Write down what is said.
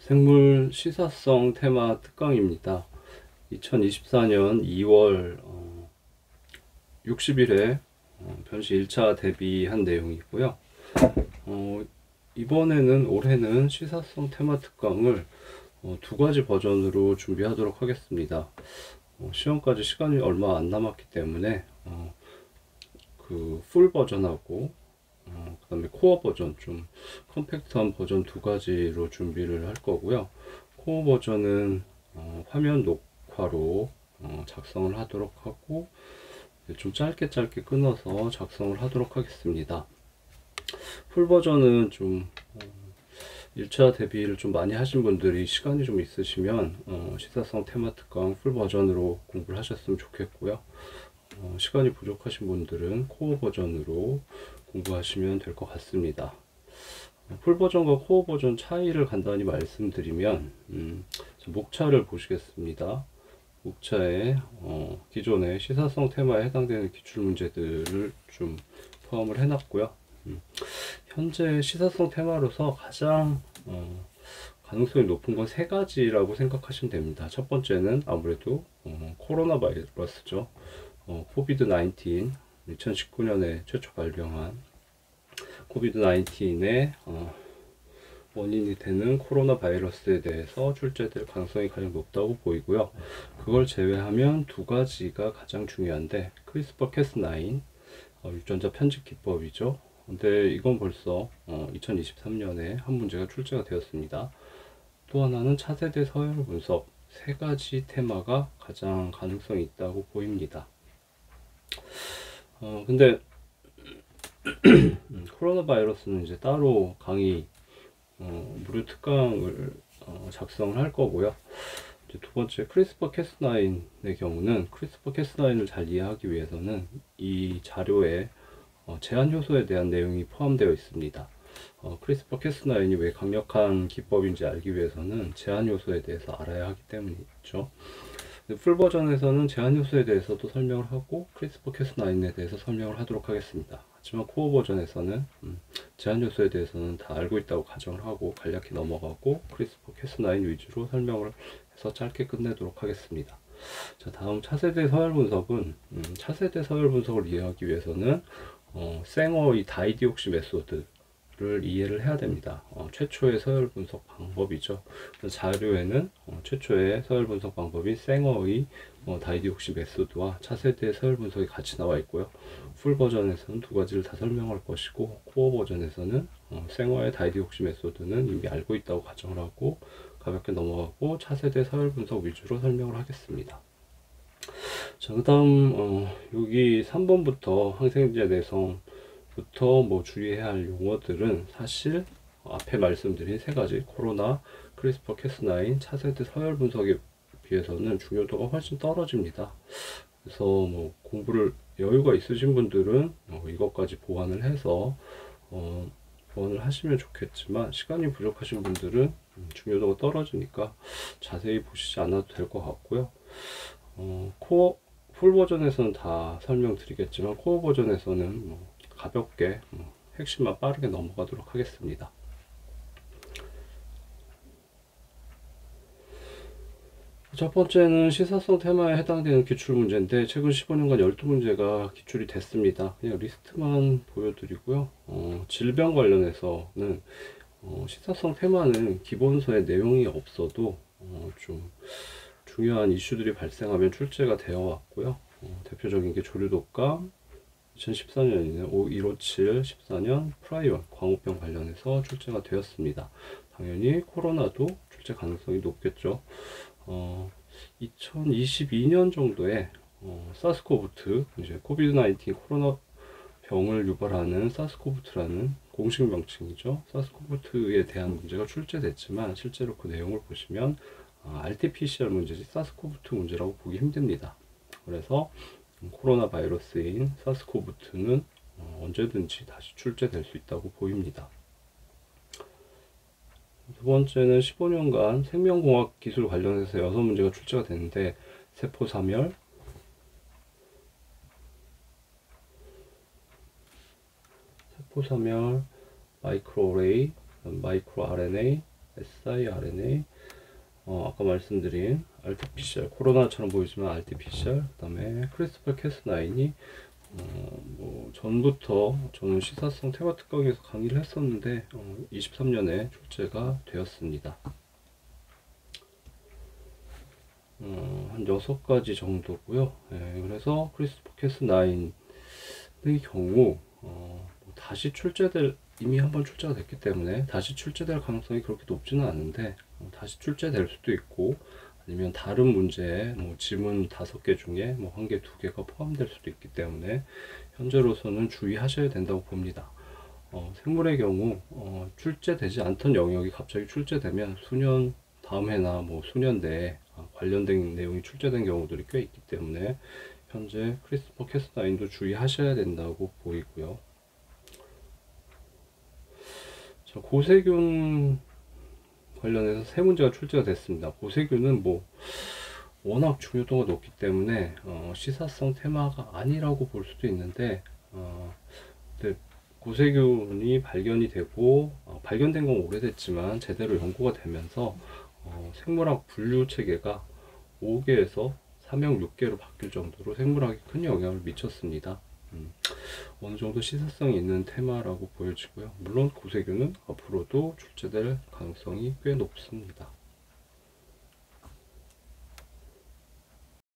생물 시사성 테마 특강입니다. 2024년 2월 60일에 변시 1차 대비한 내용이고요. 올해는 시사성 테마 특강을 두 가지 버전으로 준비하도록 하겠습니다. 시험까지 시간이 얼마 안 남았기 때문에 그 풀 버전하고 그 다음에 코어 버전, 좀 컴팩트한 버전 두 가지로 준비를 할 거고요. 코어 버전은 화면 녹화로 작성을 하도록 하고, 좀 짧게 끊어서 작성을 하도록 하겠습니다. 풀 버전은 좀 1차 대비를 좀 많이 하신 분들이 시간이 좀 있으시면 시사성 테마 특강 풀 버전으로 공부를 하셨으면 좋겠고요. 시간이 부족하신 분들은 코어 버전으로 공부하시면 될 것 같습니다. 풀 버전과 코어 버전 차이를 간단히 말씀드리면, 목차를 보시겠습니다. 목차에 기존의 시사성 테마에 해당되는 기출 문제들을 좀 포함을 해놨고요. 현재 시사성 테마로서 가장 가능성이 높은 건 세 가지라고 생각하시면 됩니다. 첫 번째는 아무래도 코로나 바이러스죠. 코비드 19, 2019년에 최초 발병한 코비드 19의 원인이 되는 코로나 바이러스에 대해서 출제될 가능성이 가장 높다고 보이고요. 그걸 제외하면 두 가지가 가장 중요한데, 크리스퍼 캐스9 유전자 편집 기법이죠. 근데 이건 벌써 2023년에 한 문제가 출제가 되었습니다. 또 하나는 차세대 서열 분석, 세 가지 테마가 가장 가능성이 있다고 보입니다. 근데 코로나 바이러스는 이제 따로 강의 무료 특강을 작성을 할 거고요. 이제 두 번째, 크리스퍼 캐스9의 경우는 크리스퍼 캐스9을 잘 이해하기 위해서는 이 자료에 제한 효소에 대한 내용이 포함되어 있습니다. 크리스퍼 캐스9이 왜 강력한 기법인지 알기 위해서는 제한 효소에 대해서 알아야 하기 때문이죠. 풀 버전에서는 제한 효소에 대해서도 설명을 하고 크리스퍼 캐스9에 대해서 설명을 하도록 하겠습니다. 하지만 코어 버전에서는 제한 요소에 대해서는 다 알고 있다고 가정을 하고 간략히 넘어가고 크리스퍼 캐스9 위주로 설명을 해서 짧게 끝내도록 하겠습니다. 자, 다음 차세대 서열 분석은 차세대 서열 분석을 이해하기 위해서는 생어의 다이디옥시 메소드를 이해를 해야 됩니다. 최초의 서열 분석 방법이죠. 자료에는 최초의 서열 분석 방법인 생어의 다이디옥시 메소드와 차세대 서열 분석이 같이 나와 있고요. 풀 버전에서는 두 가지를 다 설명할 것이고, 코어 버전에서는 생어의 다이디옥시 메소드는 이미 알고 있다고 가정을 하고 가볍게 넘어가고 차세대 서열 분석 위주로 설명을 하겠습니다. 자, 그 다음 여기 3번부터 항생제 내성부터 뭐 주의해야 할 용어들은 사실 앞에 말씀드린 세 가지 코로나, 크리스퍼 캐스9, 차세대 서열 분석에 비해서는 중요도가 훨씬 떨어집니다. 그래서 뭐 공부를 여유가 있으신 분들은 이것까지 보완을 해서 보완을 하시면 좋겠지만, 시간이 부족하신 분들은 중요도가 떨어지니까 자세히 보시지 않아도 될 것 같고요. 코어 풀 버전에서는 다 설명드리겠지만 코어 버전에서는 가볍게 핵심만 빠르게 넘어가도록 하겠습니다. 첫 번째는 시사성 테마에 해당되는 기출 문제인데, 최근 15년간 12문제가 기출이 됐습니다. 그냥 리스트만 보여드리고요. 질병 관련해서는 시사성 테마는 기본서에 내용이 없어도 좀 중요한 이슈들이 발생하면 출제가 되어 왔고요. 대표적인 게 조류독감, 2014년에는 5157, 14년 프라이온 광우병 관련해서 출제가 되었습니다. 당연히 코로나도 출제 가능성이 높겠죠. 2022년 정도에 사스코브트, 이제 코비드-19 코로나 병을 유발하는 사스코브트라는 공식 명칭이죠. 사스코브트에 대한 문제가 출제됐지만 실제로 그 내용을 보시면 RT-PCR 문제지 사스코브트 문제라고 보기 힘듭니다. 그래서 코로나 바이러스인 사스코브트는 언제든지 다시 출제될 수 있다고 보입니다. 두 번째는 15년간 생명공학 기술 관련해서 6문제가 출제가 됐는데, 세포사멸, 마이크로레이, 마이크로 RNA, siRNA, 아까 말씀드린 RT-PCR, 코로나처럼 보이지만 RT-PCR, 그 다음에 크리스퍼 캐스9이 뭐 전부터 저는 시사성 테마 특강에서 강의를 했었는데 23년에 출제가 되었습니다. 한 6가지 정도고요. 그래서 크리스퍼 캐스9의 경우 뭐 다시 출제될, 이미 한번 출제가 됐기 때문에 다시 출제될 가능성이 그렇게 높지는 않은데 다시 출제될 수도 있고, 아니면 다른 문제에 뭐 지문 5개 중에 뭐 1개, 2개가 포함될 수도 있기 때문에 현재로서는 주의하셔야 된다고 봅니다. 생물의 경우 출제되지 않던 영역이 갑자기 출제되면 수년 다음 해나 뭐 수년 내에 관련된 내용이 출제된 경우들이 꽤 있기 때문에 현재 크리스퍼 캐스9도 주의하셔야 된다고 보이고요. 자, 고세균 관련해서 세 문제가 출제가 됐습니다. 고세균은 뭐 워낙 중요도가 높기 때문에 시사성 테마가 아니라고 볼 수도 있는데, 근데 고세균이 발견이 되고 발견된 건 오래됐지만 제대로 연구가 되면서 생물학 분류 체계가 5개에서 사명 6개로 바뀔 정도로 생물학에 큰 영향을 미쳤습니다. 어느 정도 시사성이 있는 테마라고 보여지고요. 물론 고세균은 앞으로도 출제될 가능성이 꽤 높습니다.